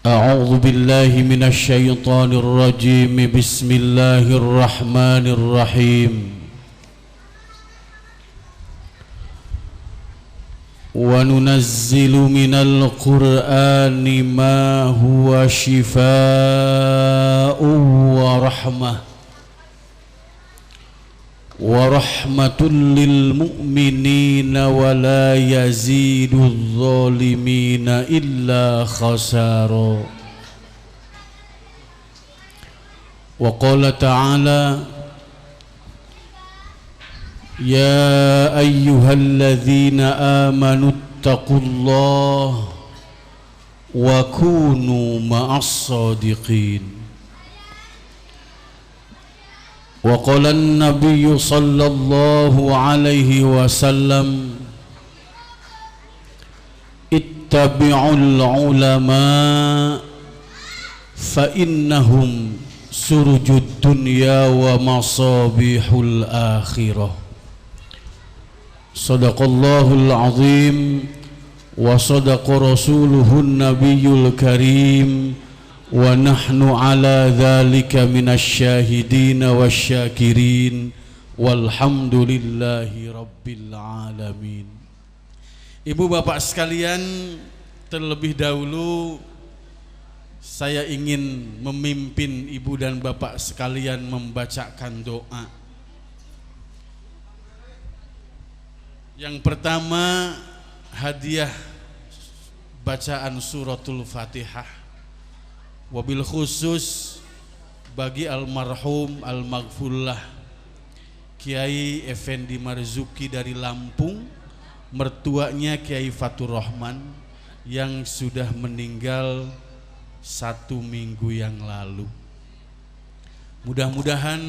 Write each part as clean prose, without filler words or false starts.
أعوذ بالله من الشيطان الرجيم. بسم الله الرحمن الرحيم. وننزل من القرآن ما هو شفاء ورحمة للمؤمنين ولا يزيد الظالمين إلا خسارا. وقال تعالى: يا أيها الذين آمنوا اتقوا الله وكونوا مع الصادقين. وقال النبي صلى الله عليه وسلم: اتبعوا العلماء فإنهم سرج الدنيا ومصابيح الآخرة. صدق الله العظيم وصدق رسوله النبي الكريم ونحن على ذلك من الشاهدين والشاكرين والحمد لله رب العالمين. Ibu bapak sekalian, terlebih dahulu saya ingin memimpin ibu dan bapak sekalian membacakan doa. Yang pertama, hadiah bacaan suratul Fatihah. Wabil khusus bagi almarhum almaghfurlah Kiai Effendi Marzuki dari Lampung, mertuanya Kiai Fatur Rahman yang sudah meninggal 1 minggu yang lalu. Mudah-mudahan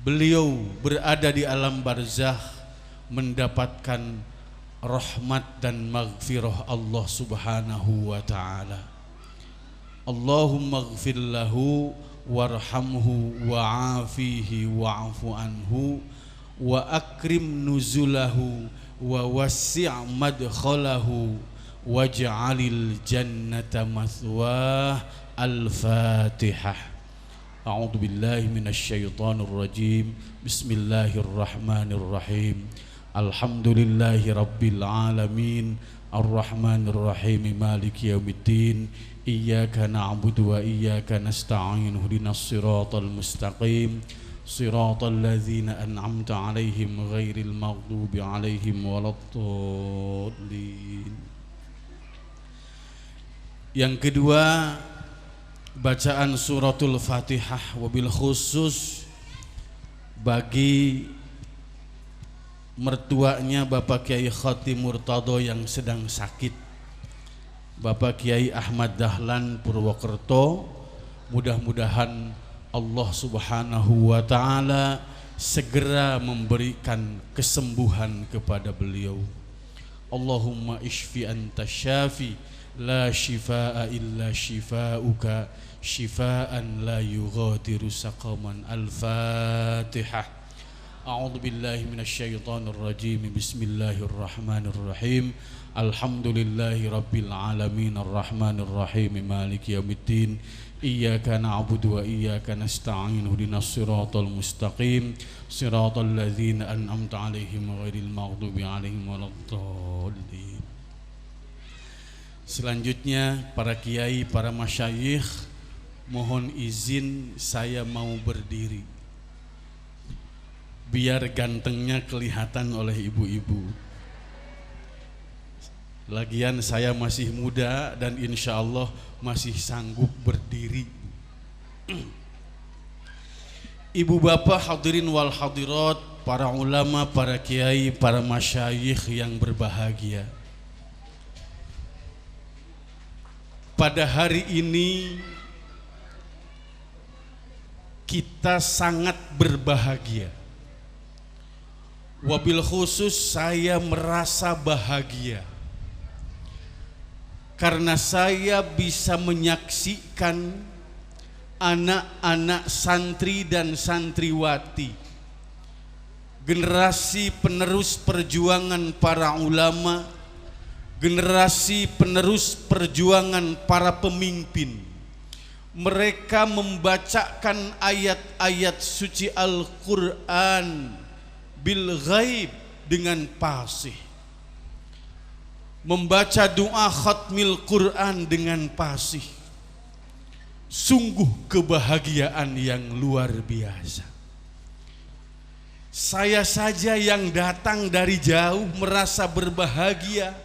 beliau berada di alam barzakh mendapatkan rahmat dan maghfirah Allah Subhanahu wa ta'ala. Allahumma ighfir lahu warhamhu wa'afihi wa'afu anhu wa akrim nuzulahu wa wassi' madkhalahu waj'alil jannata mathwah. Al-Fatihah. A'udzu billahi minasy syaithanir rajim. Bismillahirrahmanirrahim. Alhamdulillahi rabbil alamin. Ar-Rahmanir Rahim. Maliki yaumiddin. Iyyaka na'budu wa iyyaka nasta'in. Ihdinas siratal mustaqim. Siratal ladzina an'amta 'alaihim ghairil maghdubi 'alaihim waladdallin. Yang kedua, bacaan suratul Fatihah wabil khusus bagi mertuanya Bapak Kiai Khatim Murtado yang sedang sakit, Bapak Kiai Ahmad Dahlan Purwokerto. Mudah-mudahan Allah Subhanahu wa ta'ala segera memberikan kesembuhan kepada beliau. Allahumma ishfi anta syafi la shifaa illa shifauka shifaan la yughadiru saqaman. Al-Fatihah. A'udzu billahi minasy syaithanir rajim. Bismillahirrahmanirrahim. Alhamdulillahi rabbil alamin. Ar-Rahmanir Rahim. Maliki yaumiddin. Iyyaka na'budu wa iyyaka nasta'in. Ihdinas siratal mustaqim. Siratal ladzina an'amta 'alaihim ghairil maghdubi 'alaihim waladdallin. Selanjutnya para kiai, para masyayikh, mohon izin saya mau berdiri biar gantengnya kelihatan oleh ibu-ibu. Lagian saya masih muda dan insya Allah masih sanggup berdiri. Ibu bapak hadirin wal hadirat, para ulama, para kiai, para masyayikh yang berbahagia. Pada hari ini kita sangat berbahagia. Wabil khusus saya merasa bahagia karena saya bisa menyaksikan anak-anak santri dan santriwati, generasi penerus perjuangan para ulama generasi penerus perjuangan para pemimpin. Mereka membacakan ayat-ayat suci Al-Quran bil ghaib dengan fasih, membaca doa khatmil Quran dengan fasih. Sungguh kebahagiaan yang luar biasa. Saya saja yang datang dari jauh merasa berbahagia,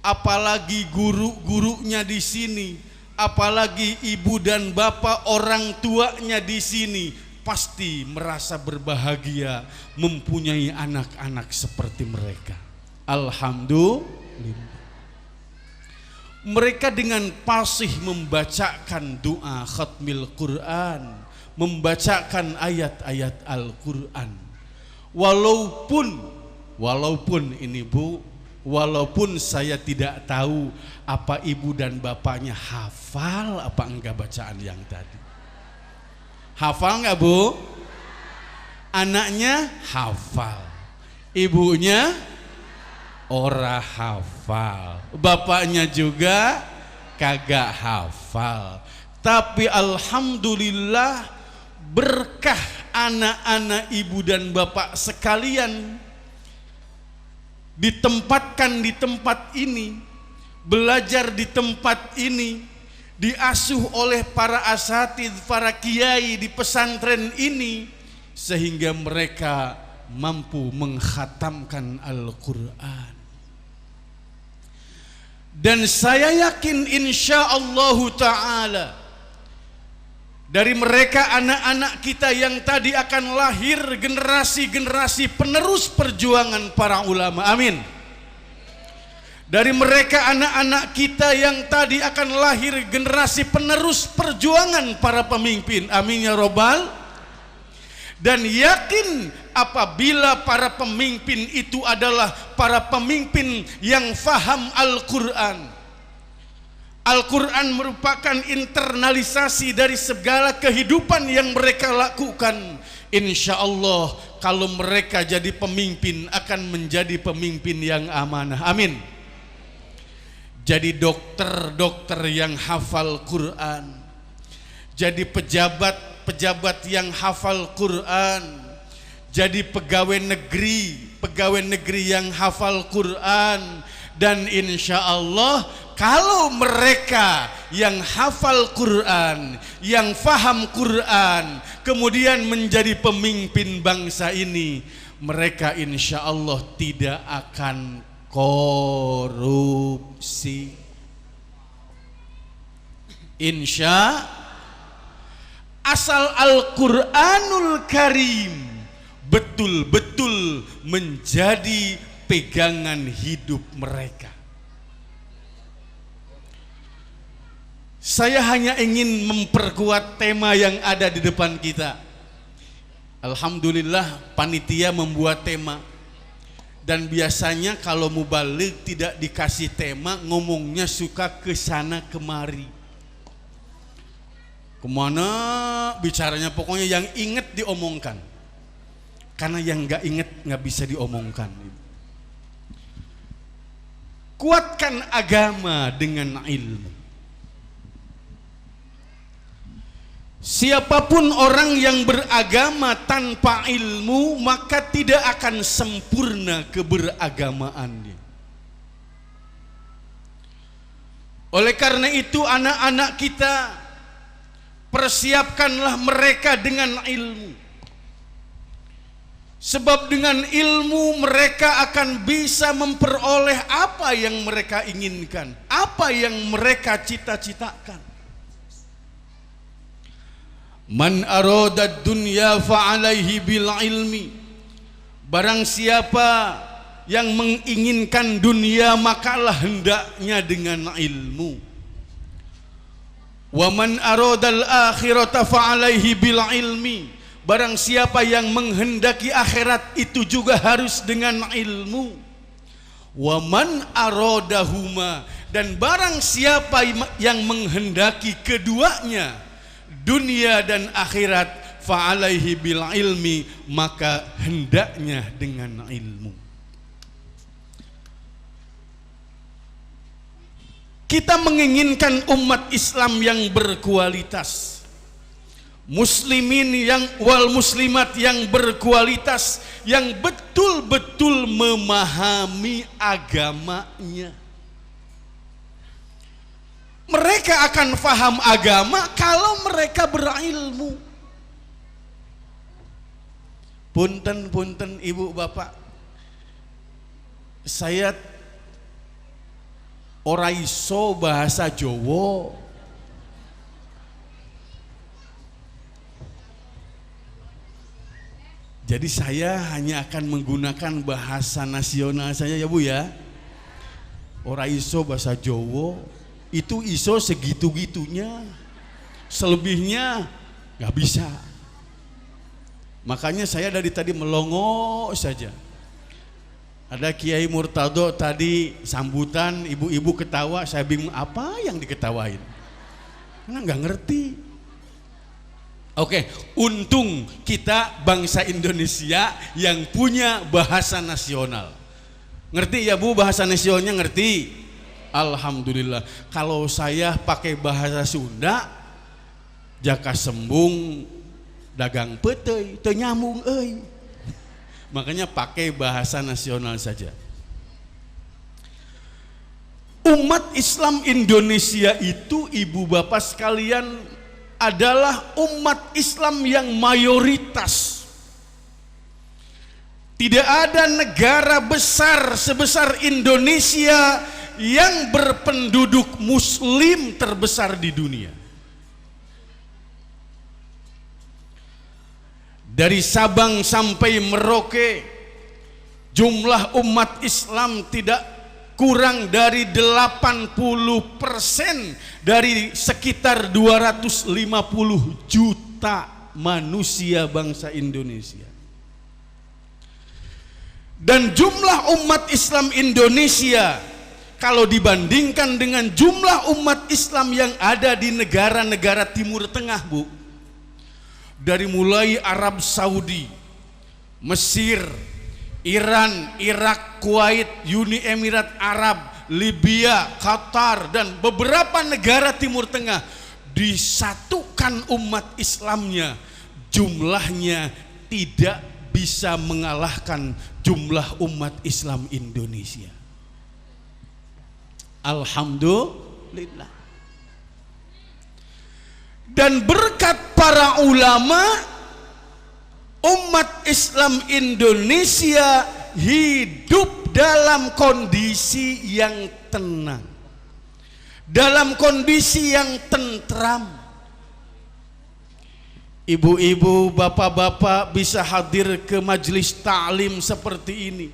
apalagi guru-gurunya di sini, apalagi ibu dan bapak orang tuanya di sini, pasti merasa berbahagia mempunyai anak-anak seperti mereka. Alhamdulillah. Mereka dengan fasih membacakan doa khatmil Quran, membacakan ayat-ayat Al-Quran. Walaupun ini Bu, walaupun saya tidak tahu apa ibu dan bapaknya hafal apa enggak bacaan yang tadi. Hafal enggak Bu? Anaknya hafal, ibunya ora hafal, bapaknya juga kagak hafal. Tapi alhamdulillah berkah anak-anak ibu dan bapak sekalian ditempatkan di tempat ini, belajar di tempat ini, diasuh oleh para asatidz, para kiai di pesantren ini, sehingga mereka mampu mengkhatamkan Al-Quran. Dan saya yakin insyaallah ta'ala dari mereka anak-anak kita yang tadi akan lahir generasi-generasi penerus perjuangan para ulama. Amin. Dari mereka anak-anak kita yang tadi akan lahir generasi penerus perjuangan para pemimpin. Amin ya robbal. Dan yakin apabila para pemimpin itu adalah para pemimpin yang faham Al-Quran. Al-Quran merupakan internalisasi dari segala kehidupan yang mereka lakukan. Insya Allah kalau mereka jadi pemimpin akan menjadi pemimpin yang amanah. Amin. Jadi dokter yang hafal Quran, jadi pejabat yang hafal Quran, jadi pegawai negeri yang hafal Quran. Dan insya Allah kalau mereka yang hafal Quran, yang faham Quran, kemudian menjadi pemimpin bangsa ini, mereka insya Allah tidak akan korupsi. Insya asal Al-Quranul Karim betul-betul menjadi pegangan hidup mereka. Saya hanya ingin memperkuat tema yang ada di depan kita. Alhamdulillah panitia membuat tema. Dan biasanya kalau mubaligh tidak dikasih tema, ngomongnya suka ke sana kemari. Kemana bicaranya, pokoknya yang inget diomongkan. Karena yang gak inget gak bisa diomongkan. Kuatkan agama dengan ilmu. Siapapun orang yang beragama tanpa ilmu, maka tidak akan sempurna keberagamaannya. Oleh karena itu anak-anak kita, persiapkanlah mereka dengan ilmu. Sebab dengan ilmu mereka akan bisa memperoleh apa yang mereka inginkan, apa yang mereka cita-citakan. Man arada dunya fa'alaihi bil ilmi. Barang siapa yang menginginkan dunia, makalah hendaknya dengan ilmu. Wa man arada al akhirata fa'alaihi bil ilmi. Barang siapa yang menghendaki akhirat, itu juga harus dengan ilmu. Wa man aradahuma, dan barang siapa yang menghendaki keduanya, dunia dan akhirat, fa'alaihi bil ilmi, maka hendaknya dengan ilmu. Kita menginginkan umat Islam yang berkualitas, muslimin yang wal muslimat yang berkualitas, yang betul-betul memahami agamanya. Mereka akan faham agama kalau mereka berilmu. Punten ibu bapak, saya ora iso bahasa Jawa. Jadi saya hanya akan menggunakan bahasa nasional saya ya Bu ya. Ora iso bahasa Jawa, itu iso segitu-gitunya. Selebihnya nggak bisa. Makanya saya dari tadi melongo saja. Ada Kiai Murtado tadi sambutan, ibu-ibu ketawa, saya bingung apa yang diketawain. Karena nggak ngerti. Oke, untung kita bangsa Indonesia yang punya bahasa nasional. Ngerti ya Bu bahasa nasionalnya, ngerti? Alhamdulillah. Kalau saya pakai bahasa Sunda, jaka sembung dagang petei, teu nyambung euy. Makanya pakai bahasa nasional saja. Umat Islam Indonesia itu ibu bapak sekalian adalah umat Islam yang mayoritas. Tidak ada negara besar sebesar Indonesia yang berpenduduk muslim terbesar di dunia. Dari Sabang sampai Merauke, jumlah umat Islam tidak kurang dari 80% dari sekitar 250 juta manusia bangsa Indonesia. Dan jumlah umat Islam Indonesia kalau dibandingkan dengan jumlah umat Islam yang ada di negara-negara Timur Tengah, Bu, dari mulai Arab Saudi, Mesir, Iran, Irak, Kuwait, Uni Emirat Arab, Libya, Qatar, dan beberapa negara Timur Tengah, disatukan umat Islamnya, jumlahnya tidak bisa mengalahkan jumlah umat Islam Indonesia. Alhamdulillah. Dan berkat para ulama, umat Islam Indonesia hidup dalam kondisi yang tenang, dalam kondisi yang tentram. Ibu-ibu, bapak-bapak bisa hadir ke majelis ta'lim seperti ini.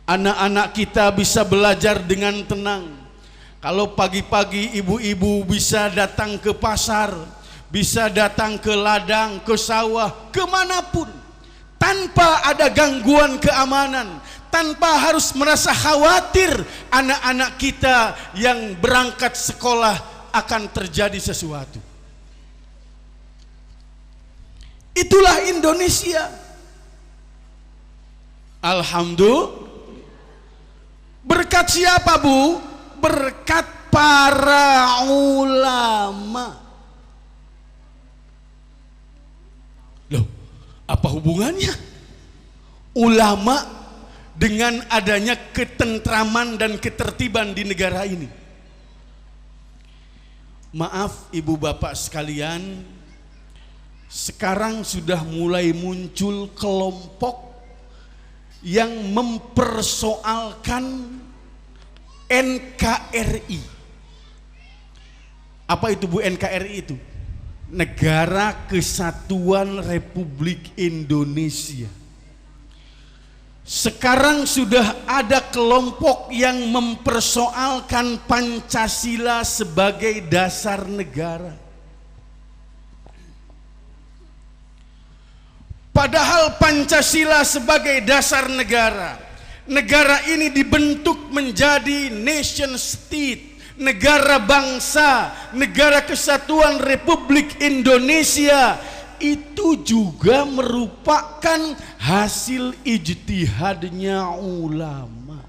Anak-anak kita bisa belajar dengan tenang. Kalau pagi-pagi ibu-ibu bisa datang ke pasar, bisa datang ke ladang, ke sawah, kemanapun, tanpa ada gangguan keamanan, tanpa harus merasa khawatir anak-anak kita yang berangkat sekolah akan terjadi sesuatu. Itulah Indonesia. Alhamdulillah. Berkat siapa, Bu? Berkat para ulama. Loh, apa hubungannya ulama dengan adanya ketentraman dan ketertiban di negara ini? Maaf ibu bapak sekalian, sekarang sudah mulai muncul kelompok yang mempersoalkan NKRI. Apa itu Bu NKRI itu? Negara Kesatuan Republik Indonesia. Sekarang sudah ada kelompok yang mempersoalkan Pancasila sebagai dasar negara. Padahal Pancasila sebagai dasar negara, negara ini dibentuk menjadi nation state, negara bangsa, negara kesatuan Republik Indonesia. Itu juga merupakan hasil ijtihadnya ulama.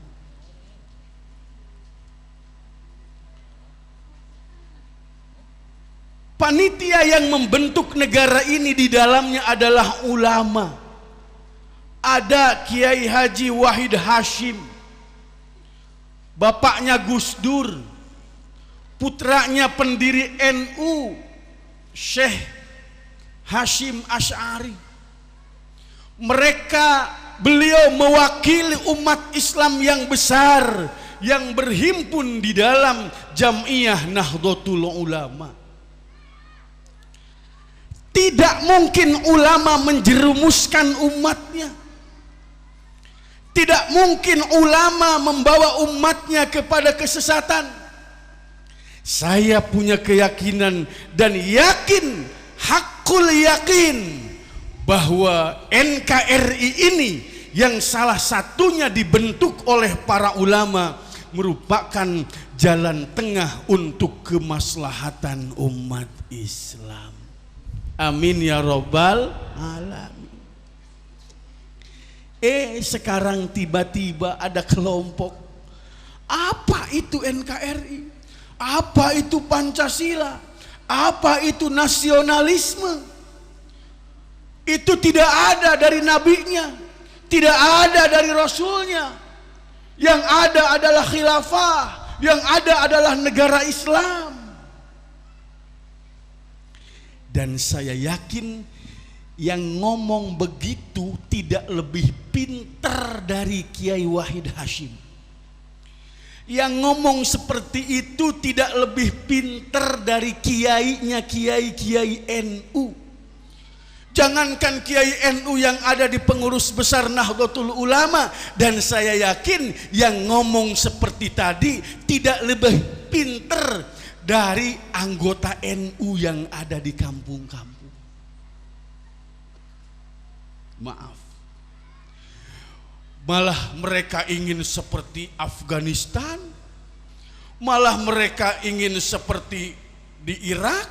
Panitia yang membentuk negara ini di dalamnya adalah ulama. Ada Kiai Haji Wahid Hashim, bapaknya Gus Dur, putranya pendiri NU Syekh Hashim Asy'ari. Beliau mewakili umat Islam yang besar yang berhimpun di dalam Jam'iyah Nahdlatul Ulama. Tidak mungkin ulama menjerumuskan umatnya. Tidak mungkin ulama membawa umatnya kepada kesesatan. Saya punya keyakinan dan yakin, hakul yakin, bahwa NKRI ini yang salah satunya dibentuk oleh para ulama merupakan jalan tengah untuk kemaslahatan umat Islam. Amin ya Rabbal Alamin. Sekarang tiba-tiba ada kelompok. Apa itu NKRI? Apa itu Pancasila? Apa itu nasionalisme? Itu tidak ada dari nabinya, tidak ada dari rasulnya. Yang ada adalah khilafah, yang ada adalah negara Islam. Dan saya yakin yang ngomong begitu tidak lebih pintar dari Kiai Wahid Hashim. Yang ngomong seperti itu tidak lebih pintar dari kiainya kiai-kiai NU. Jangankan kiai NU yang ada di pengurus besar Nahdlatul Ulama, dan saya yakin yang ngomong seperti tadi tidak lebih pintar dari anggota NU yang ada di kampung-kampung. Maaf, malah mereka ingin seperti Afghanistan, malah mereka ingin seperti di Irak,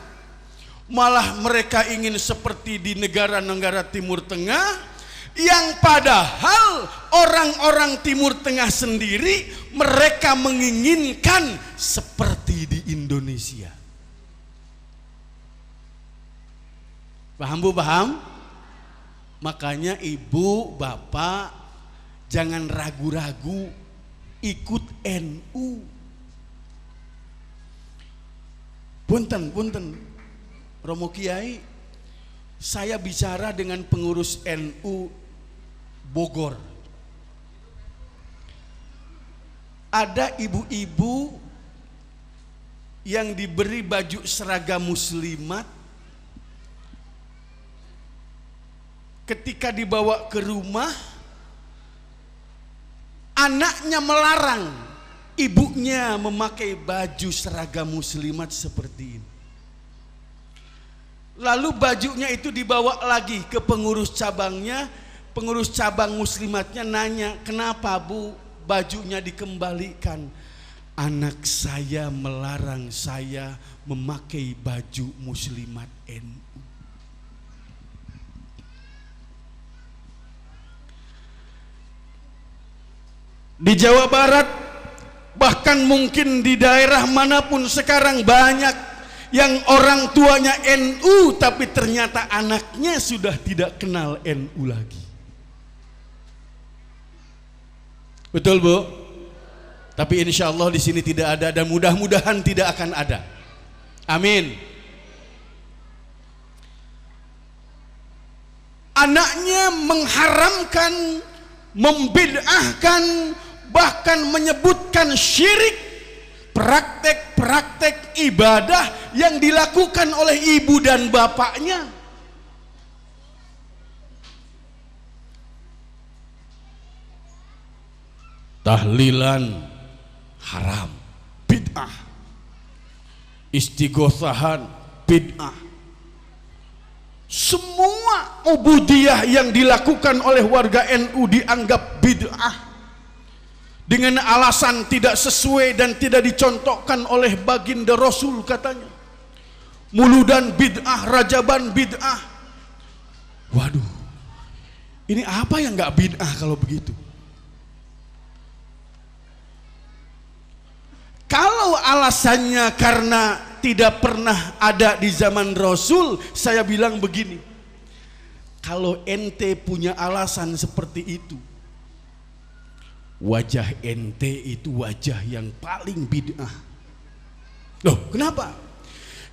malah mereka ingin seperti di negara-negara Timur Tengah, yang padahal orang-orang Timur Tengah sendiri mereka menginginkan seperti di Indonesia. Paham Bu, paham? Makanya ibu, bapak jangan ragu-ragu ikut NU. Punten Romo Kiai, saya bicara dengan pengurus NU Bogor. Ada ibu-ibu yang diberi baju seragam muslimat, ketika dibawa ke rumah, anaknya melarang ibunya memakai baju seragam muslimat seperti ini. Lalu bajunya itu dibawa lagi ke pengurus cabangnya. Pengurus cabang muslimatnya nanya, kenapa Bu bajunya dikembalikan? Anak saya melarang saya memakai baju muslimat NU. Di Jawa Barat, bahkan mungkin di daerah manapun sekarang banyak yang orang tuanya NU tapi ternyata anaknya sudah tidak kenal NU lagi. Betul Bu? Tapi insya Allah di sini tidak ada, dan mudah-mudahan tidak akan ada. Amin. Anaknya mengharamkan, membid'ahkan, bahkan menyebutkan syirik, praktek-praktek ibadah yang dilakukan oleh ibu dan bapaknya. Tahlilan haram, bid'ah. Istighosahan, bid'ah. Semua ubudiyah yang dilakukan oleh warga NU dianggap bid'ah, dengan alasan tidak sesuai dan tidak dicontohkan oleh baginda Rasul katanya. Muludan bid'ah, rajaban bid'ah. Waduh, ini apa yang gak bid'ah kalau begitu? Kalau alasannya karena tidak pernah ada di zaman Rasul, saya bilang begini, kalau ente punya alasan seperti itu, wajah ente itu wajah yang paling bid'ah. Loh, kenapa?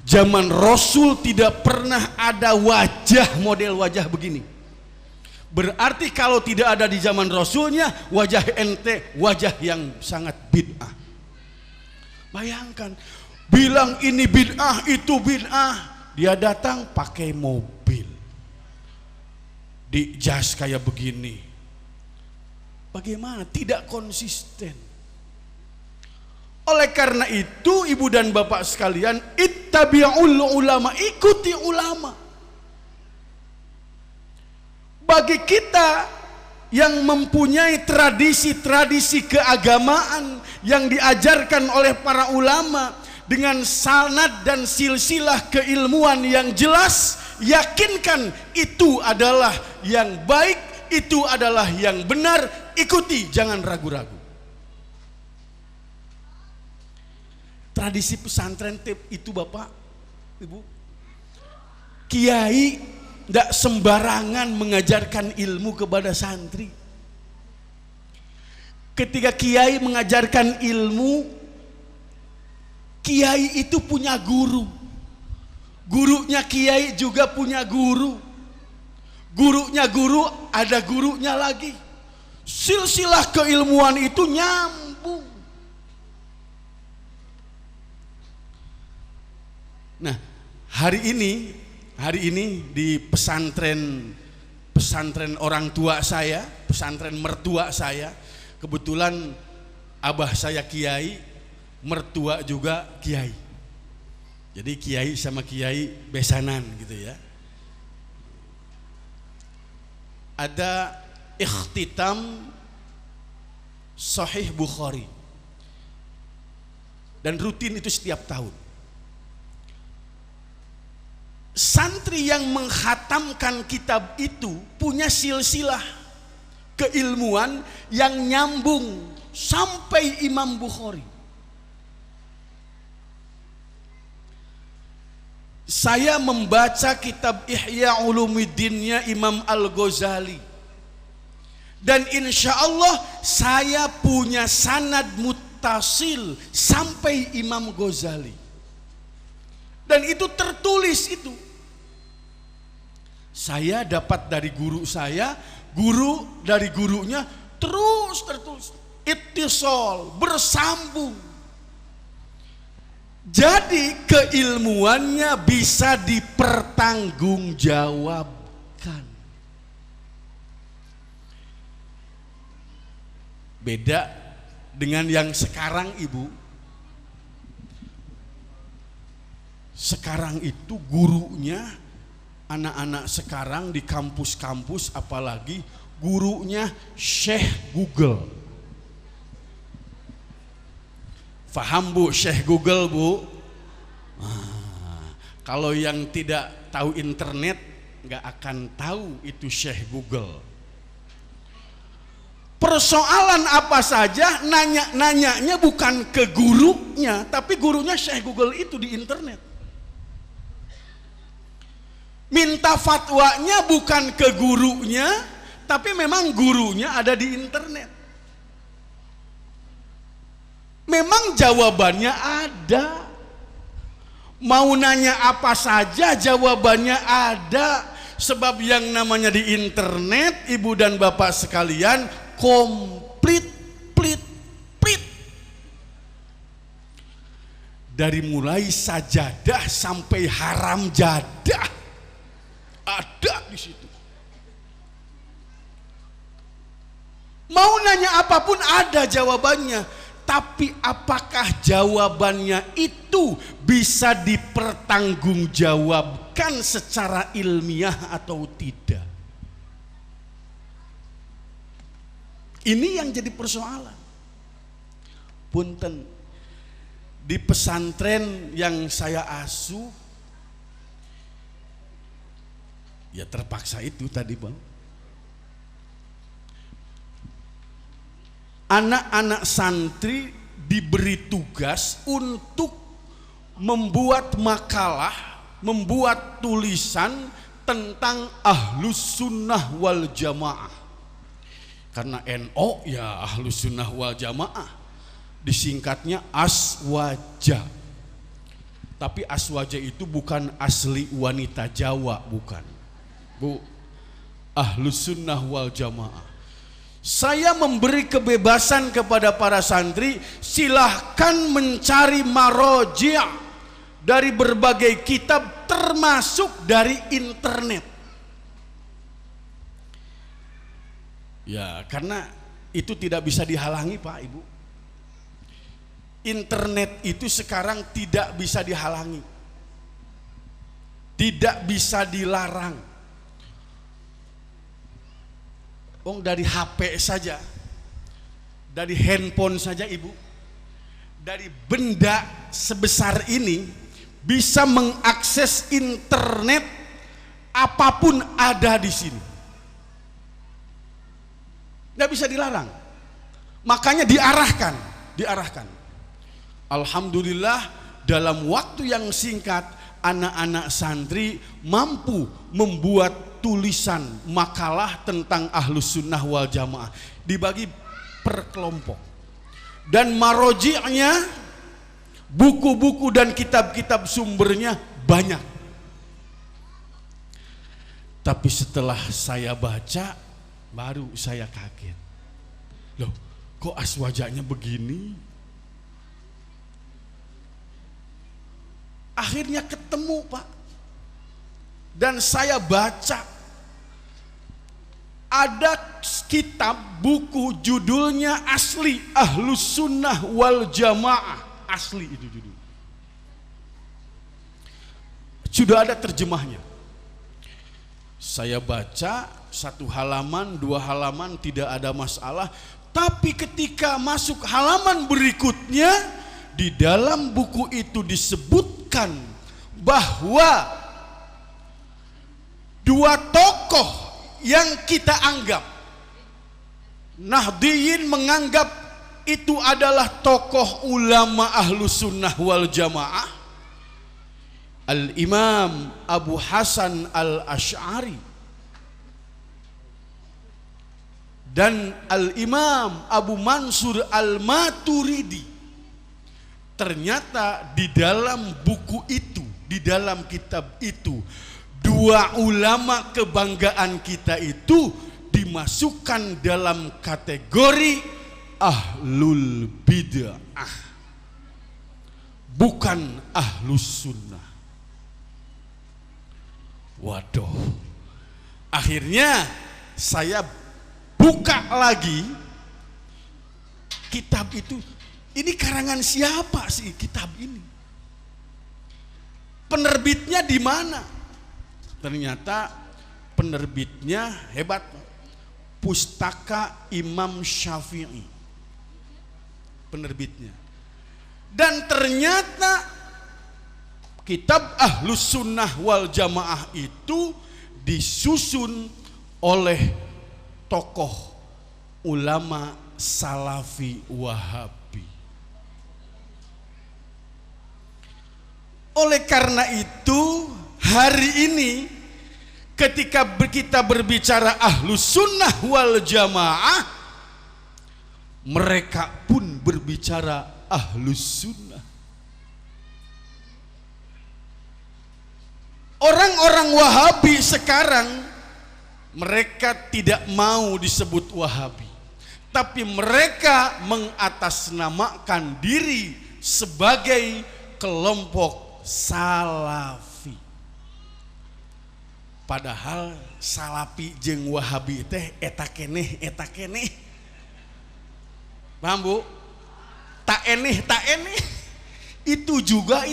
Zaman Rasul tidak pernah ada wajah model wajah begini. Berarti kalau tidak ada di zaman Rasulnya, wajah ente wajah yang sangat bid'ah. Bayangkan, bilang ini bid'ah, itu bid'ah. Dia datang pakai mobil, di jas kayak begini. Bagaimana? Tidak konsisten. Oleh karena itu, ibu dan bapak sekalian, ittabi'ul ulama, ikuti ulama. Bagi kita yang mempunyai tradisi-tradisi keagamaan yang diajarkan oleh para ulama dengan sanad dan silsilah keilmuan yang jelas, yakinkan itu adalah yang baik, itu adalah yang benar, ikuti, jangan ragu-ragu. Tradisi pesantren itu Bapak, Ibu, kiai tidak sembarangan mengajarkan ilmu kepada santri. Ketika kiai mengajarkan ilmu, kiai itu punya guru, gurunya kiai juga punya guru, gurunya guru ada gurunya lagi. Silsilah keilmuan itu nyambung. Nah, hari ini di pesantren orang tua saya, pesantren mertua saya, kebetulan abah saya kiai, mertua juga kiai. Jadi kiai sama kiai besanan gitu ya. Ada ikhtitam Sahih Bukhari, dan rutin itu setiap tahun. Santri yang menghatamkan kitab itu punya silsilah keilmuan yang nyambung sampai Imam Bukhari. Saya membaca kitab Ihya Ulumuddinnya Imam Al-Ghazali, dan insya Allah saya punya sanad muttasil sampai Imam Ghazali, dan itu tertulis itu. Saya dapat dari guru saya, guru dari gurunya, terus tertulis, ittisal, bersambung. Jadi keilmuannya bisa dipertanggungjawabkan. Beda dengan yang sekarang, Ibu. Sekarang itu gurunya, anak-anak sekarang di kampus-kampus apalagi, gurunya Syekh Google. Faham Bu, Syekh Google Bu? Kalau yang tidak tahu internet nggak akan tahu itu Syekh Google. Persoalan apa saja nanyanya bukan ke gurunya, tapi gurunya Syekh Google itu di internet. Minta fatwanya bukan ke gurunya, tapi memang gurunya ada di internet. Memang jawabannya ada. Mau nanya apa saja jawabannya ada. Sebab yang namanya di internet, ibu dan bapak sekalian, komplit. Dari mulai sajadah sampai haram jadah ada di situ. Mau nanya apapun ada jawabannya, tapi apakah jawabannya itu bisa dipertanggungjawabkan secara ilmiah atau tidak? Ini yang jadi persoalan. Punten, di pesantren yang saya asuh, ya terpaksa itu tadi Bang. Anak-anak santri diberi tugas untuk membuat makalah, membuat tulisan tentang Ahlus Sunnah wal Jamaah. Karena NO ya Ahlus Sunnah wal Jamaah, disingkatnya Aswaja. Tapi Aswaja itu bukan asli wanita Jawa, bukan. Bu, Ahlus Sunnah wal Jamaah. Saya memberi kebebasan kepada para santri, silahkan mencari maroji' dari berbagai kitab termasuk dari internet. Ya, karena itu tidak bisa dihalangi, Pak, Ibu. Internet itu sekarang tidak bisa dihalangi, tidak bisa dilarang. Dari HP saja, dari handphone saja, Ibu, dari benda sebesar ini bisa mengakses internet, apapun ada di sini. Tidak bisa dilarang. Makanya diarahkan. Alhamdulillah dalam waktu yang singkat anak-anak santri mampu membuat tulisan makalah tentang Ahlus Sunnah wal Jamaah, dibagi per kelompok, dan maroji'nya, buku-buku dan kitab-kitab sumbernya banyak. Tapi setelah saya baca, baru saya kaget. Loh, kok aswajanya begini? Akhirnya ketemu, Pak. Dan saya baca, ada kitab buku judulnya asli Ahlus Sunnah wal Jamaah, asli itu judul. Sudah ada terjemahnya. Saya baca 1 halaman, 2 halaman tidak ada masalah. Tapi ketika masuk halaman berikutnya, di dalam buku itu disebutkan bahwa 2 tokoh yang kita anggap, Nahdiyin menganggap itu adalah tokoh ulama Ahlus Sunnah wal Jamaah, Al-Imam Abu Hasan Al-Asy'ari dan Al-Imam Abu Mansur Al-Maturidi. Ternyata di dalam buku itu, di dalam kitab itu, 2 ulama kebanggaan kita itu dimasukkan dalam kategori Ahlul Bid'ah, bukan Ahlus Sunnah. Waduh, akhirnya saya buka lagi kitab itu. Ini karangan siapa sih kitab ini? Penerbitnya di mana? Ternyata penerbitnya hebat, Pustaka Imam Syafi'i penerbitnya. Dan ternyata kitab Ahlus Sunnah wal Jamaah itu disusun oleh tokoh ulama Salafi Wahabi. Oleh karena itu, hari ini ketika kita berbicara Ahlus Sunnah wal Jamaah, mereka pun berbicara Ahlus Sunnah. Orang-orang Wahabi sekarang, mereka tidak mau disebut Wahabi, tapi mereka mengatasnamakan diri sebagai kelompok Salafi. Padahal Salafi jeung Wahabi teh eta keneh. Paham, Bu? Tak eneh. Itu juga.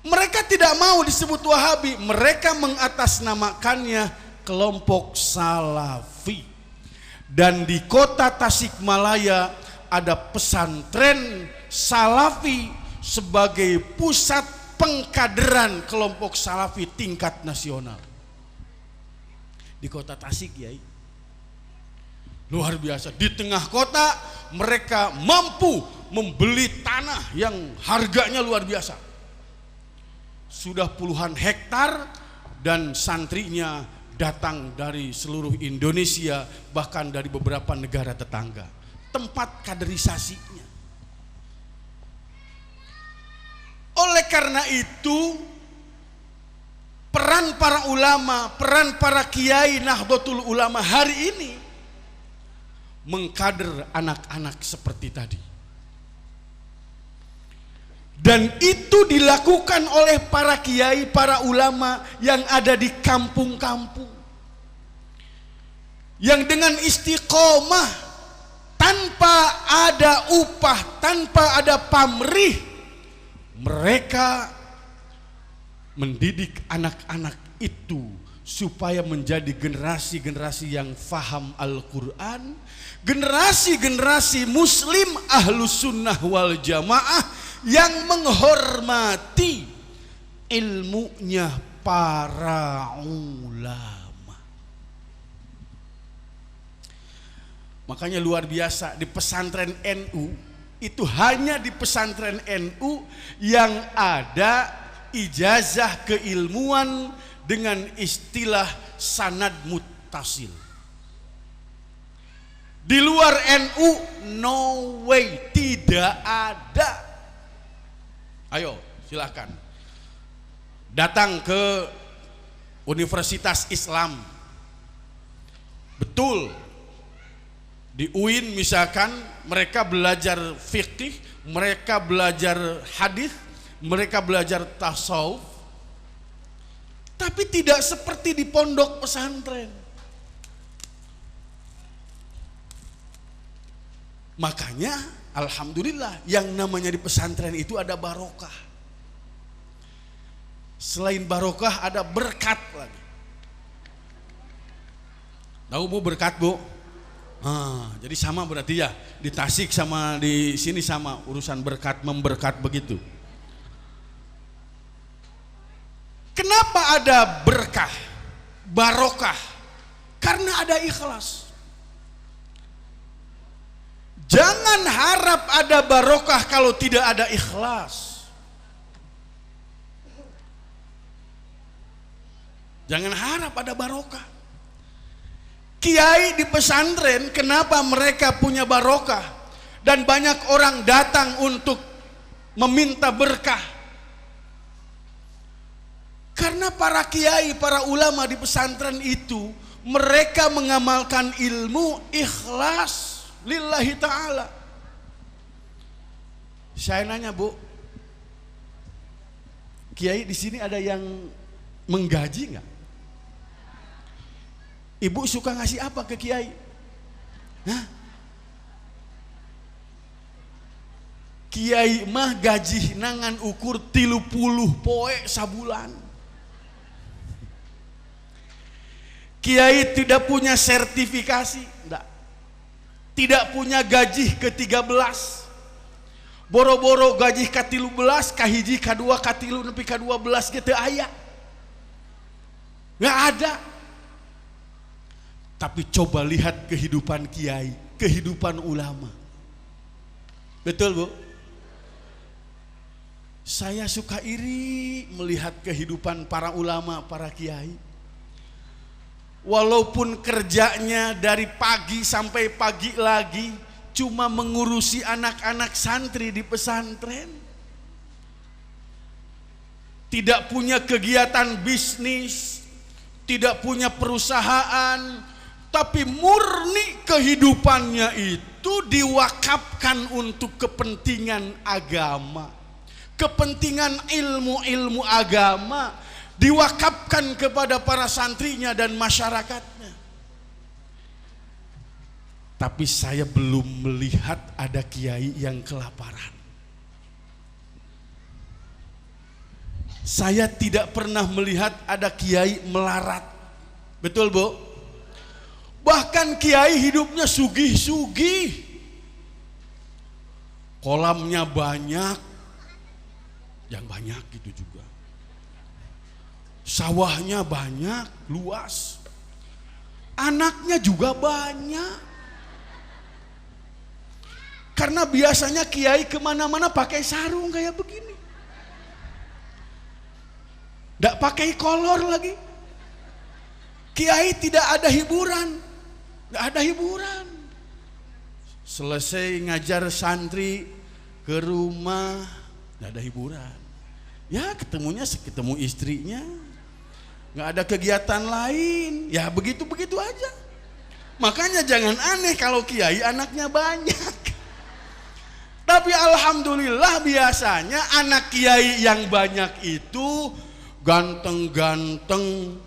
Mereka tidak mau disebut Wahabi, mereka mengatasnamakannya kelompok Salafi. Dan di kota Tasikmalaya ada pesantren Salafi sebagai pusat pengkaderan kelompok Salafi tingkat nasional. Di kota Tasik, Yai. Luar biasa, di tengah kota mereka mampu membeli tanah yang harganya luar biasa. Sudah puluhan hektar dan santrinya datang dari seluruh Indonesia, bahkan dari beberapa negara tetangga. Tempat kaderisasinya. Oleh karena itu, peran para ulama, peran para kiai Nahdlatul Ulama hari ini mengkader anak-anak seperti tadi. Dan itu dilakukan oleh para kiai, para ulama yang ada di kampung-kampung. Yang dengan istiqomah, tanpa ada upah, tanpa ada pamrih, mereka mendidik anak-anak itu supaya menjadi generasi-generasi yang faham Al-Quran, generasi-generasi muslim ahlus sunnah wal jamaah yang menghormati ilmunya para ulama. Makanya luar biasa, di pesantren NU itu, hanya di pesantren NU yang ada ijazah keilmuan dengan istilah sanad muttasil. Di luar NU no way, tidak ada. Ayo silakan datang ke Universitas Islam. Betul, di UIN misalkan mereka belajar fikih, mereka belajar hadis, mereka belajar tasawuf, tapi tidak seperti di pondok pesantren. Makanya alhamdulillah yang namanya di pesantren itu ada barokah. Selain barokah ada berkat lagi. Tahu Bu berkat Bu? Jadi sama berarti ya, di Tasik sama di sini sama, urusan berkat memberkat begitu. Kenapa ada berkah, barokah? Karena ada ikhlas. Jangan harap ada barokah kalau tidak ada ikhlas. Jangan harap ada barokah. Kiai di pesantren, kenapa mereka punya barokah dan banyak orang datang untuk meminta berkah? Karena para kiai, para ulama di pesantren itu, mereka mengamalkan ilmu ikhlas lillahi ta'ala. Saya nanya Bu, kiai di sini ada yang menggaji nggak? Ibu suka ngasih apa ke kiai? Hah? Kiai mah gaji nangan ukur 30 poe sabulan. Kiai tidak punya sertifikasi, enggak. Tidak punya gaji ke-13. Boro-boro gaji ke-13, kahiji, kadua, katilu, nepi ke-12 gitu aya. Enggak ada. Tapi coba lihat kehidupan kiai, kehidupan ulama. Betul Bu? Saya suka iri melihat kehidupan para ulama, para kiai. Walaupun kerjanya dari pagi sampai pagi lagi cuma mengurusi anak-anak santri di pesantren. Tidak punya kegiatan bisnis, tidak punya perusahaan, tapi murni kehidupannya itu diwakafkan untuk kepentingan agama, kepentingan ilmu-ilmu agama, diwakafkan kepada para santrinya dan masyarakatnya. Tapi saya belum melihat ada kiai yang kelaparan. Saya tidak pernah melihat ada kiai melarat. Betul Bu? Bahkan kiai hidupnya sugih-sugih. Kolamnya banyak. Yang banyak gitu juga. Sawahnya banyak, luas. Anaknya juga banyak. Karena biasanya kiai kemana-mana pakai sarung kayak begini. Tidak pakai kolor lagi. Kiai tidak ada hiburan. Tidak ada hiburan. Selesai ngajar santri ke rumah, tidak ada hiburan. Ya ketemu istrinya. Nggak ada kegiatan lain. Ya begitu-begitu aja. Makanya jangan aneh kalau kiai anaknya banyak. Tapi alhamdulillah biasanya anak kiai yang banyak itu ganteng-ganteng,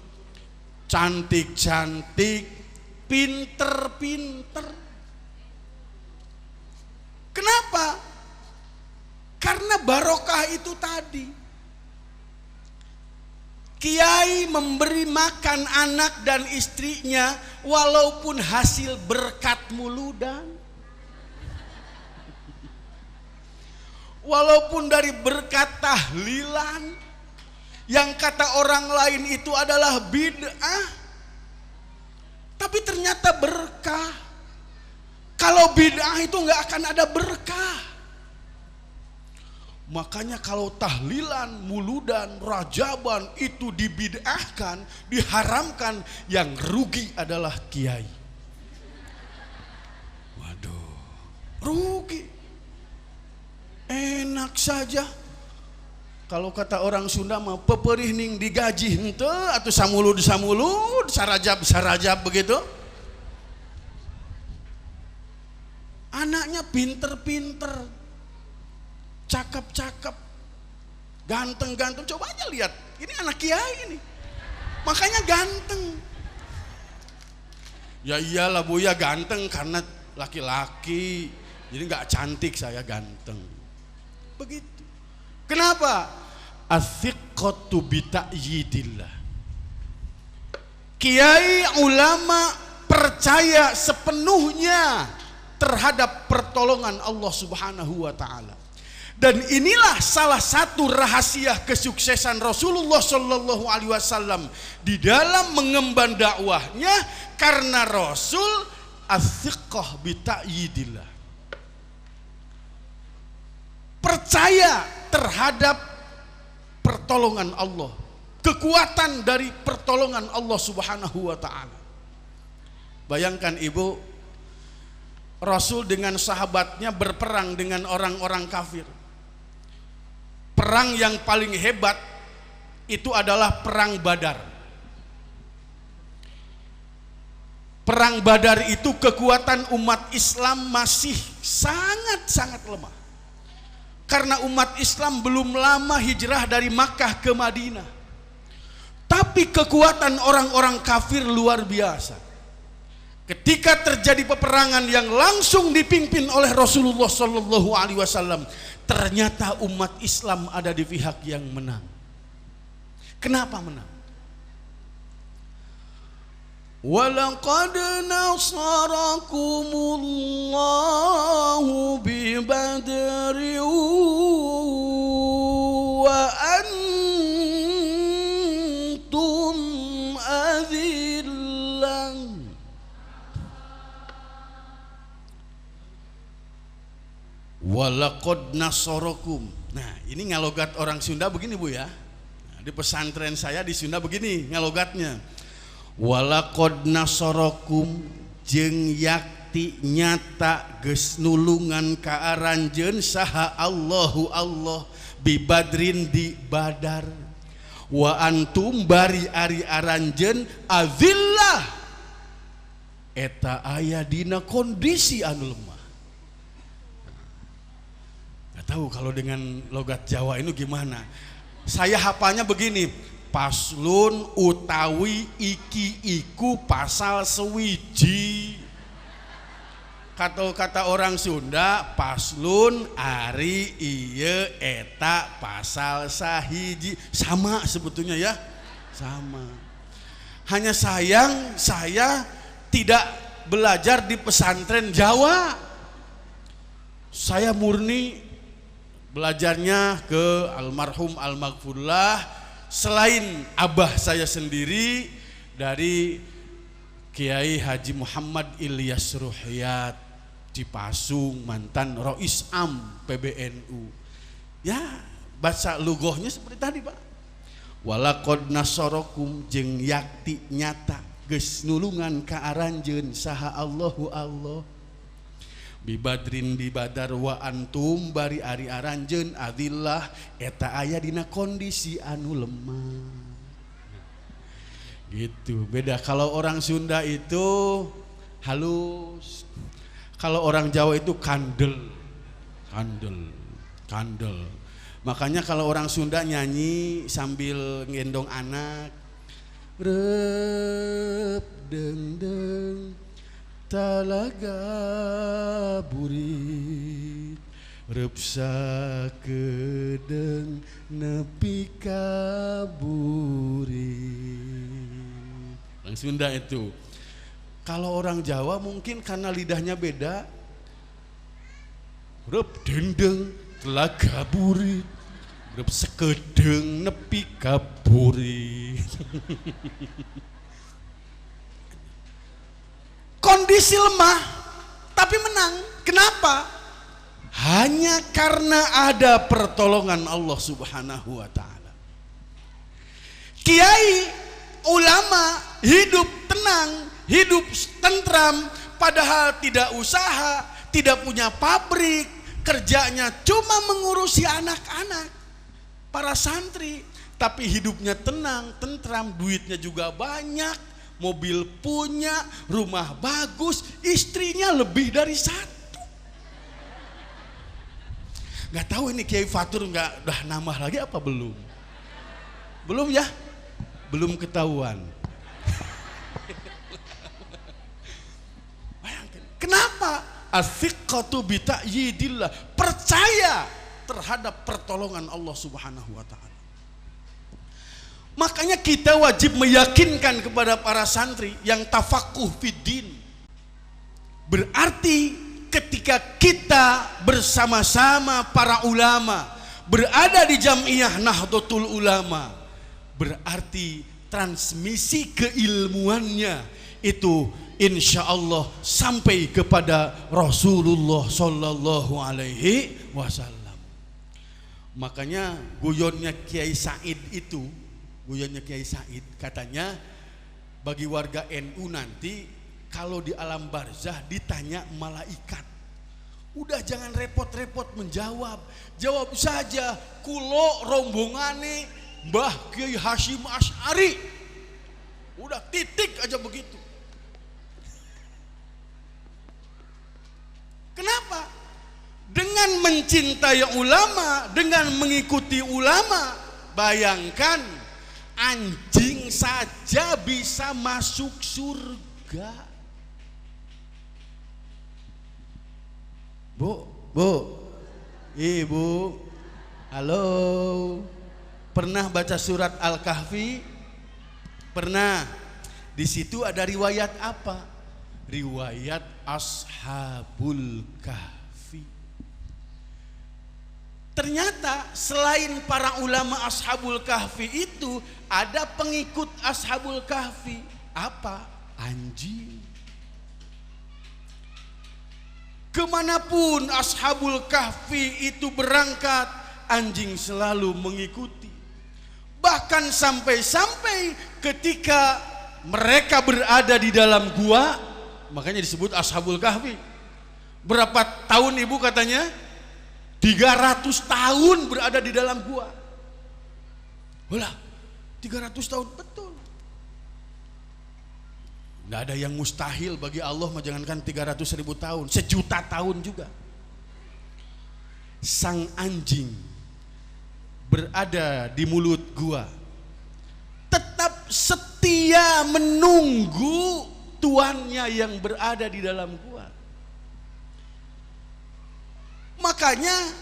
cantik-cantik, pinter-pinter. Kenapa? Karena barokah itu tadi. Kiai memberi makan anak dan istrinya walaupun hasil berkat muludan. Walaupun dari berkat tahlilan yang kata orang lain itu adalah bid'ah, tapi ternyata berkah. Kalau bid'ah itu nggak akan ada berkah. Makanya kalau tahlilan, muludan, rajaban itu dibid'ahkan, diharamkan, yang rugi adalah kiai. Waduh, rugi. Enak saja. Kalau kata orang Sunda mah peperih ning digaji hente atau samulud sarajab begitu. Anaknya pinter-pinter, cakep-cakep, ganteng-ganteng. Coba aja lihat, ini anak kiai ini, makanya ganteng. Ya iyalah Bu ya, ganteng karena laki-laki, jadi nggak cantik saya ganteng. Begitu. Kenapa? Athiqatu bita'yidillah. Kiai ulama percaya sepenuhnya terhadap pertolongan Allah Subhanahu wa taala. Dan inilah salah satu rahasia kesuksesan Rasulullah Shallallahu alaihi wasallam di dalam mengemban dakwahnya, karena Rasul athiqah bita'yidillah. Percaya terhadap pertolongan Allah, kekuatan dari pertolongan Allah Subhanahu wa taala. Bayangkan Ibu, Rasul dengan sahabatnya berperang dengan orang-orang kafir. Perang yang paling hebat itu adalah perang Badar. Perang Badar itu kekuatan umat Islam masih sangat-sangat lemah. Karena umat Islam belum lama hijrah dari Makkah ke Madinah. Tapi kekuatan orang-orang kafir luar biasa. Ketika terjadi peperangan yang langsung dipimpin oleh Rasulullah Shallallahu alaihi wasallam, ternyata umat Islam ada di pihak yang menang. Kenapa menang? Walaqad nasarakumullahu bi Badrin wa antum adillan. Walaqad nasarakum. Nah, ini ngalogat orang Sunda begini Bu ya. Nah, di pesantren saya di Sunda begini ngalogatnya. Walaqad nasarakum, jeung yakti nyata geus nulungan ka aranjeun saha Allahu Allah bi Badrin di Badar. Wa antum bari ari aranjeun azillah, eta aya dina kondisi anu lemah. Nggak tahu kalau dengan logat Jawa ini gimana. Saya hafalnya begini. Paslun utawi iki iku pasal sewiji. Kata orang Sunda, paslun ari ieu eta pasal sahiji. Sama sebetulnya ya, sama. Hanya sayang saya tidak belajar di pesantren Jawa. Saya murni belajarnya ke almarhum almaghfurlah, selain abah saya sendiri dari Kiai Haji Muhammad Ilyas Ruhyat Cipasung, mantan Rois Am PBNU. Ya, baca lugohnya seperti tadi, Pak. Walaqad nasarakum jeung yakti nyata geus nulungan ka aranjeun saha Allahu Allah. Bibadrin di badar wa antum bari ari aranjeun adillah eta aya dina kondisi anu lemah. Gitu. Beda kalau orang Sunda itu halus. Kalau orang Jawa itu kandel. Makanya kalau orang Sunda nyanyi sambil ngendong anak, rep deng deng talaga burit, rep sakedeung nepi ka burit. Orang Sunda itu. Kalau orang Jawa mungkin karena lidahnya beda, rep dendeng telaga burit, rep sekedeng nepi ka burit. Kondisi lemah tapi menang. Kenapa? Hanya karena ada pertolongan Allah Subhanahu wa taala. Kiai, ulama hidup tenang, hidup tentram, padahal tidak usaha, tidak punya pabrik, kerjanya cuma mengurusi anak-anak, para santri, tapi hidupnya tenang, tentram, duitnya juga banyak, mobil punya, rumah bagus, istrinya lebih dari satu. Gak tahu ini Kiai Fatur gak udah nambah lagi apa belum? Belum ya? Belum ketahuan. Kenapa? As-siqatu bi ta'yidillah, percaya terhadap pertolongan Allah Subhanahu wa taala. Makanya kita wajib meyakinkan kepada para santri yang tafaqquh fiddin. Berarti ketika kita bersama-sama para ulama berada di Jam'iyah Nahdlatul Ulama, berarti transmisi keilmuannya itu insya Allah sampai kepada Rasulullah Sallallahu Alaihi Wasallam. Makanya guyonnya Kiai Said itu, guyonnya Kiai Said katanya bagi warga NU nanti kalau di alam barzah ditanya malaikat, udah jangan repot-repot menjawab, jawab saja kulo rombongane Mbah Kiai Hasyim Asy'ari, udah titik aja begitu. Kenapa? Dengan mencintai ulama, dengan mengikuti ulama, bayangkan anjing saja bisa masuk surga. Bu, ibu, halo, pernah baca surat Al-Kahfi? Pernah. Di situ ada riwayat apa? Riwayat Ashabul Kahfi. Ternyata selain para ulama Ashabul Kahfi itu ada pengikut Ashabul Kahfi. Apa? Anjing. Kemanapun Ashabul Kahfi itu berangkat, anjing selalu mengikuti. Bahkan sampai-sampai ketika mereka berada di dalam gua, makanya disebut Ashabul Kahfi. Berapa tahun ibu katanya? 300 tahun berada di dalam gua. Walah, 300 tahun betul. Nggak ada yang mustahil bagi Allah, jangankan 300.000 tahun, 1.000.000 tahun juga. Sang anjing berada di mulut gua, tetap setia menunggu tuannya yang berada di dalam gua. Makanya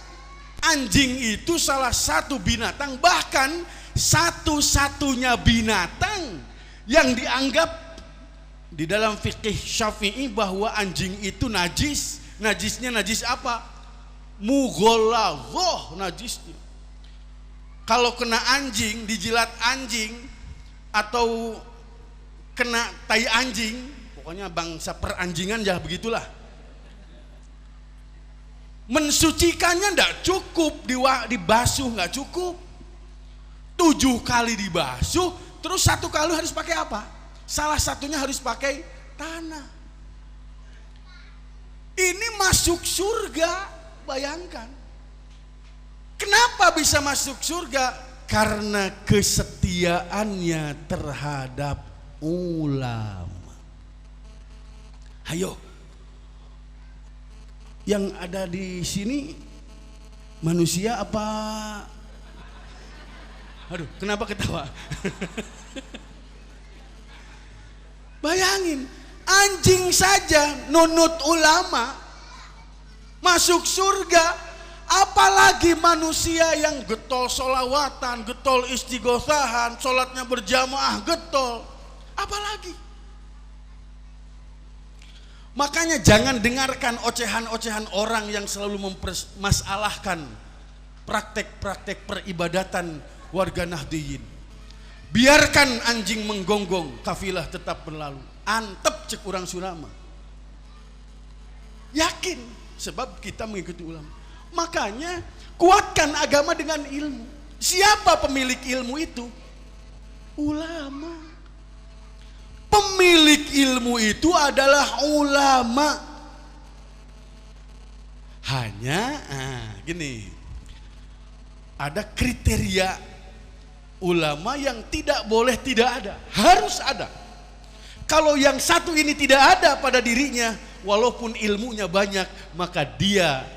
anjing itu salah satu binatang, bahkan satu-satunya binatang yang dianggap di dalam fikih Syafi'i bahwa anjing itu najis. Najisnya najis apa? Mughalladhah najisnya. Kalau kena anjing, dijilat anjing atau kena tai anjing, pokoknya bangsa peranjingan ya begitulah. Mensucikannya tidak cukup, dibasuh nggak cukup. 7 kali dibasuh, terus 1 kali harus pakai apa? Salah satunya harus pakai tanah. Ini masuk surga, bayangkan. Kenapa bisa masuk surga? Karena kesetiaannya terhadap ulama. Ayo, yang ada di sini manusia apa? Aduh, kenapa ketawa? Bayangin, anjing saja nunut ulama masuk surga, apalagi manusia yang getol solawatan, getol istighosahan, sholatnya berjamaah getol, apalagi. Makanya jangan dengarkan ocehan-ocehan orang yang selalu mempermasalahkan praktek-praktek peribadatan warga Nahdiyin. Biarkan anjing menggonggong, kafilah tetap berlalu. Antep cek urang Surama. Yakin, sebab kita mengikuti ulama. Makanya kuatkan agama dengan ilmu. Siapa pemilik ilmu itu? Ulama. Pemilik ilmu itu adalah ulama. Hanya gini, ada kriteria ulama yang tidak boleh tidak ada, harus ada. Kalau yang satu ini tidak ada pada dirinya, walaupun ilmunya banyak, maka dia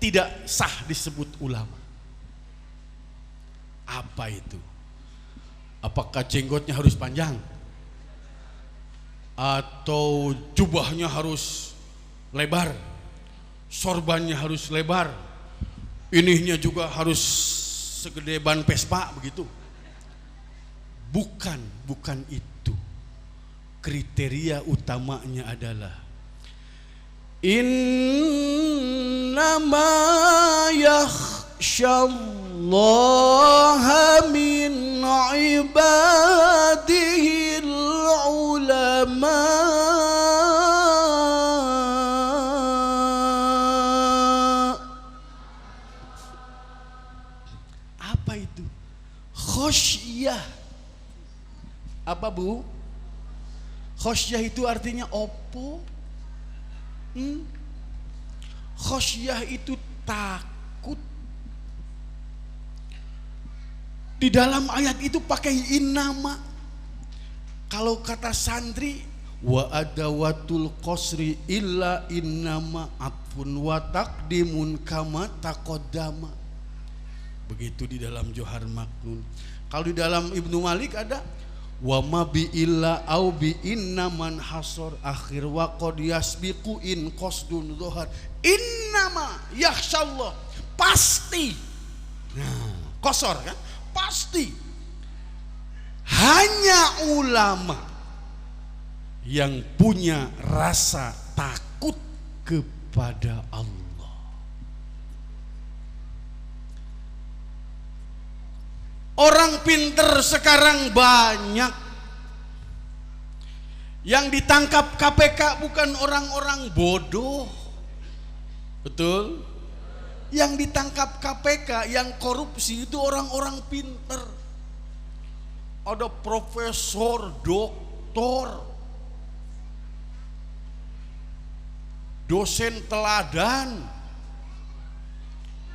tidak sah disebut ulama. Apa itu? Apakah jenggotnya harus panjang? Atau jubahnya harus lebar, sorbannya harus lebar, ininya juga harus segede ban Vespa begitu? Bukan itu. Kriteria utamanya adalah innama yakhsyallaha min ibadihil ulama. Apa itu? Khosyah. Apa Bu? Khosyah itu artinya opo? Khosyah itu takut. Di dalam ayat itu pakai innama. Kalau kata santri, wa adawatul qasri illa innama atfun wa taqdimun kama taqaddama. Begitu di dalam Johar Maknun. Kalau di dalam Ibnu Malik ada wa ma bi illa au bi innaman hasor akhir wa qad yasbiqu in qasdun dhuhar. Innama yakhsyallah, pasti. Nah, kosor kan? Pasti. Hanya ulama yang punya rasa takut kepada Allah. Orang pinter sekarang banyak. Yang ditangkap KPK bukan orang-orang bodoh. Betul? Yang ditangkap KPK, yang korupsi itu orang-orang pinter. Ada profesor, doktor, dosen teladan,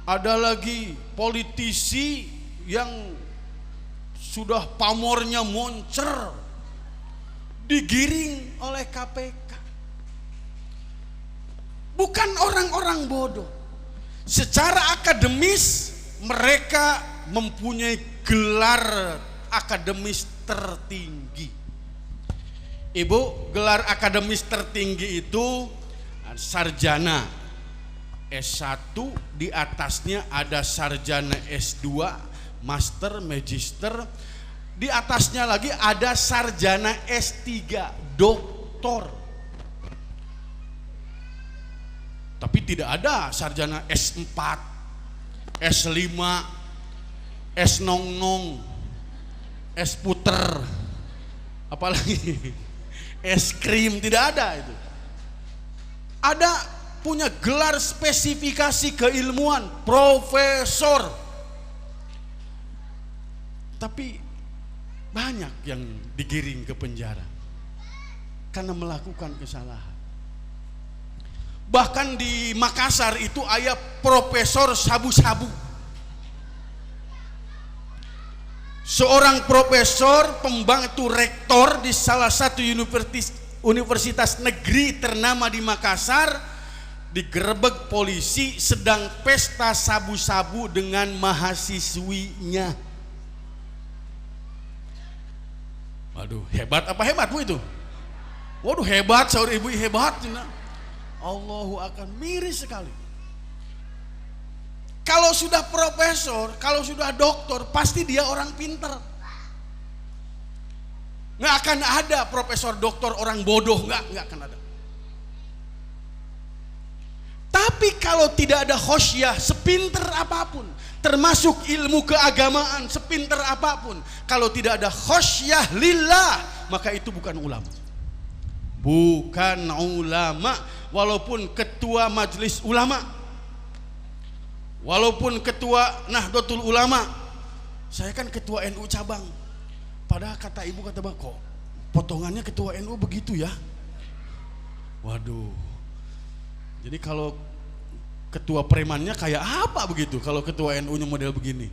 ada lagi politisi yang sudah pamornya moncer, digiring oleh KPK. Bukan orang-orang bodoh. Secara akademis mereka mempunyai gelar akademis tertinggi. Ibu, gelar akademis tertinggi itu sarjana S1, di atasnya ada sarjana S2, master, magister, di atasnya lagi ada sarjana S3, doktor. Tapi tidak ada sarjana S4, S5, S nong-nong, es puter, apalagi es krim, tidak ada itu. Ada punya gelar spesifikasi keilmuan, profesor. Tapi banyak yang digiring ke penjara karena melakukan kesalahan. Bahkan di Makassar itu ada profesor sabu-sabu. Seorang profesor pembantu rektor di salah satu universitas negeri ternama di Makassar digerebek polisi sedang pesta sabu-sabu dengan mahasiswinya. Waduh, hebat apa hebat Bu itu? Waduh, hebat, saudara ibu, hebat. Allahu akbar, miris sekali. Kalau sudah profesor, kalau sudah doktor, pasti dia orang pintar. Nggak akan ada profesor doktor orang bodoh, nggak akan ada. Tapi kalau tidak ada khosyah, sepinter apapun, termasuk ilmu keagamaan, sepinter apapun, kalau tidak ada khosyah lillah, maka itu bukan ulama. Bukan ulama, walaupun ketua majelis ulama, walaupun ketua Nahdlatul Ulama. Saya kan ketua NU cabang. Padahal kata ibu, kata bapak, kok potongannya ketua NU begitu ya? Waduh. Jadi kalau ketua premannya kayak apa begitu? Kalau ketua NU-nya model begini.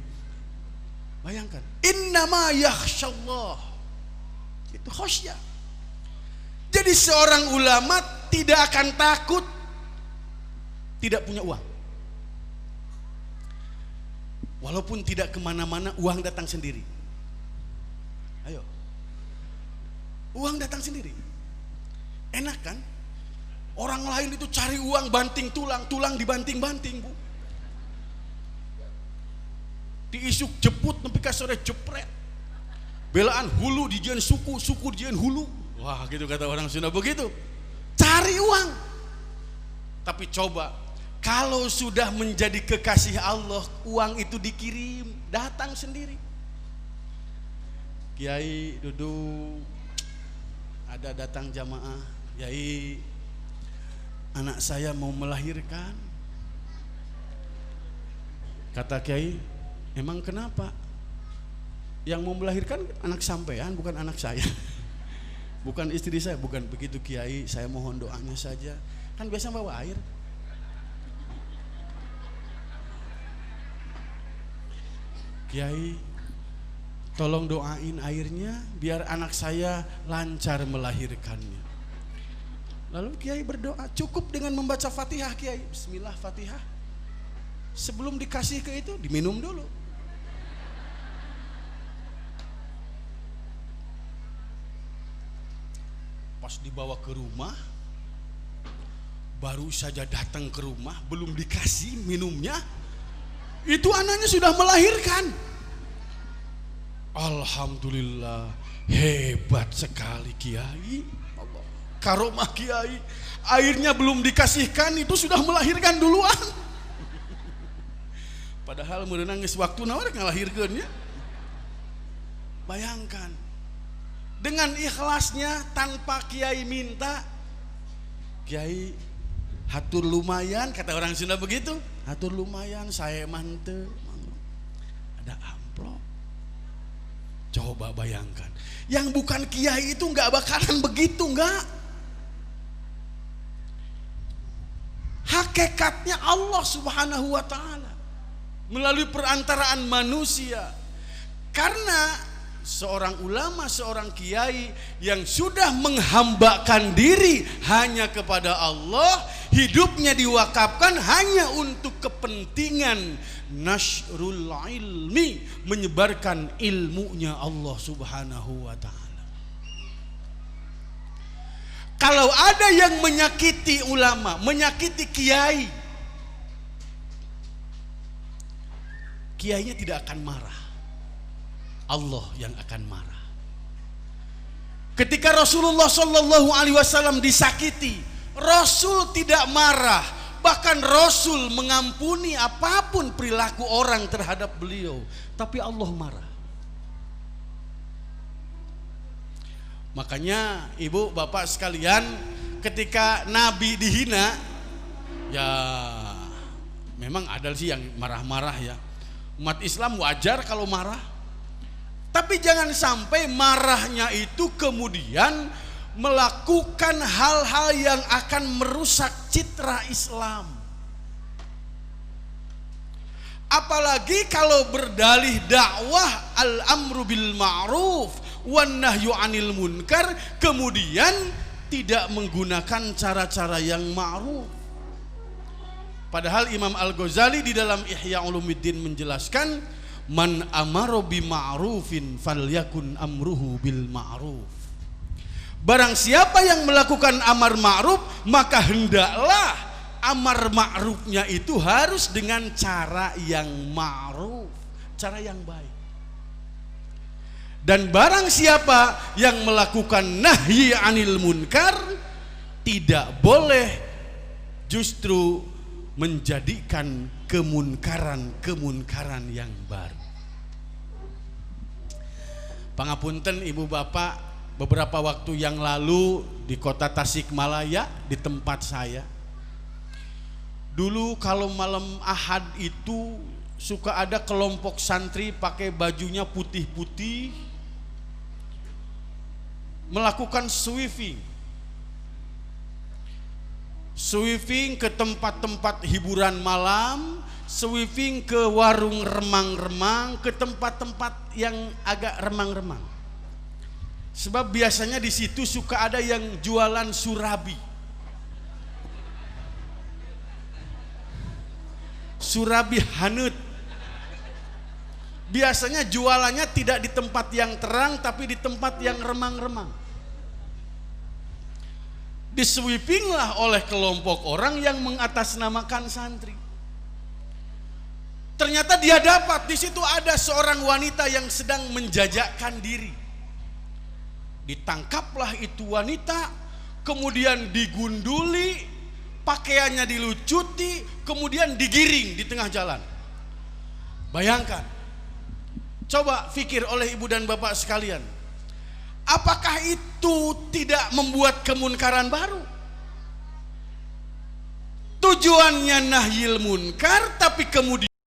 Bayangkan. Innama yakhsyallah. Itu khosyah. Jadi seorang ulama tidak akan takut tidak punya uang. Walaupun tidak kemana-mana, uang datang sendiri. Ayo, uang datang sendiri. Enak kan? Orang lain itu cari uang banting tulang, tulang dibanting-banting Bu. Diisuk jeput nepi ka sore jepret. Belaan hulu dijieun suku, suku dijieun hulu. Wah, gitu kata orang Sunda begitu. Cari uang. Tapi coba, kalau sudah menjadi kekasih Allah, uang itu dikirim, datang sendiri. Kiai duduk, ada datang jamaah, Kiai, anak saya mau melahirkan. Kata Kiai, emang kenapa? Yang mau melahirkan anak sampean, bukan anak saya. Bukan istri saya, bukan begitu Kiai, saya mohon doanya saja. Kan biasa bawa air. Kiai, tolong doain airnya biar anak saya lancar melahirkannya. Lalu Kiai berdoa, cukup dengan membaca Fatihah Kiai. Bismillah Fatihah. Sebelum dikasih ke itu, diminum dulu. Pas dibawa ke rumah, baru saja datang ke rumah, belum dikasih minumnya, itu anaknya sudah melahirkan. Alhamdulillah, hebat sekali Kiai. Allah, karomah Kiai. Airnya belum dikasihkan, itu sudah melahirkan duluan. Padahal merenang geus waktuna we ngalahirkeunnya. Bayangkan, dengan ikhlasnya tanpa Kiai minta, Kiai hatur lumayan, kata orang Sunda begitu, hatur lumayan, saya mantep, ada amplop. Coba bayangkan, yang bukan Kiai itu nggak bakalan begitu, nggak. Hakikatnya Allah Subhanahu wa Ta'ala melalui perantaraan manusia. Karena seorang ulama, seorang kiai yang sudah menghambakan diri hanya kepada Allah, hidupnya diwakafkan hanya untuk kepentingan nasrul ilmi, menyebarkan ilmunya Allah Subhanahu wa Ta'ala. Kalau ada yang menyakiti ulama, menyakiti kiai, kiainya tidak akan marah, Allah yang akan marah. Ketika Rasulullah Shallallahu Alaihi Wasallam disakiti, Rasul tidak marah, bahkan Rasul mengampuni apapun perilaku orang terhadap beliau, tapi Allah marah. Makanya ibu bapak sekalian, ketika Nabi dihina, Ya memang ada sih yang marah-marah ya. Umat Islam wajar kalau marah. Tapi jangan sampai marahnya itu kemudian melakukan hal-hal yang akan merusak citra Islam. Apalagi kalau berdalih dakwah al-amru bil ma'ruf wan nahyu 'anil munkar, kemudian tidak menggunakan cara-cara yang ma'ruf. Padahal Imam Al-Ghazali di dalam Ihya Ulumuddin menjelaskan, man amaro bi ma'rufin falyakun amruhu bil ma'ruf. Barang siapa yang melakukan amar ma'ruf, maka hendaklah amar ma'rufnya itu harus dengan cara yang ma'ruf, cara yang baik. Dan barang siapa yang melakukan nahyi anil munkar, tidak boleh justru menjadikan kemunkaran yang baru. Pangapunten ibu bapak, beberapa waktu yang lalu di kota Tasikmalaya, di tempat saya, dulu kalau malam Ahad itu suka ada kelompok santri pakai bajunya putih-putih melakukan sweeping ke tempat-tempat hiburan malam, sweeping ke warung remang-remang, ke tempat-tempat yang agak remang-remang. Sebab biasanya di situ suka ada yang jualan surabi. Surabi hanut. Biasanya jualannya tidak di tempat yang terang, tapi di tempat yang remang-remang. Disweepinglah oleh kelompok orang yang mengatasnamakan santri. Ternyata dia dapat di situ ada seorang wanita yang sedang menjajakkan diri. Ditangkaplah itu wanita, kemudian digunduli, pakaiannya dilucuti, kemudian digiring di tengah jalan. Bayangkan, coba pikir oleh ibu dan bapak sekalian, apakah itu tidak membuat kemunkaran baru? Tujuannya nahyil munkar, tapi kemudian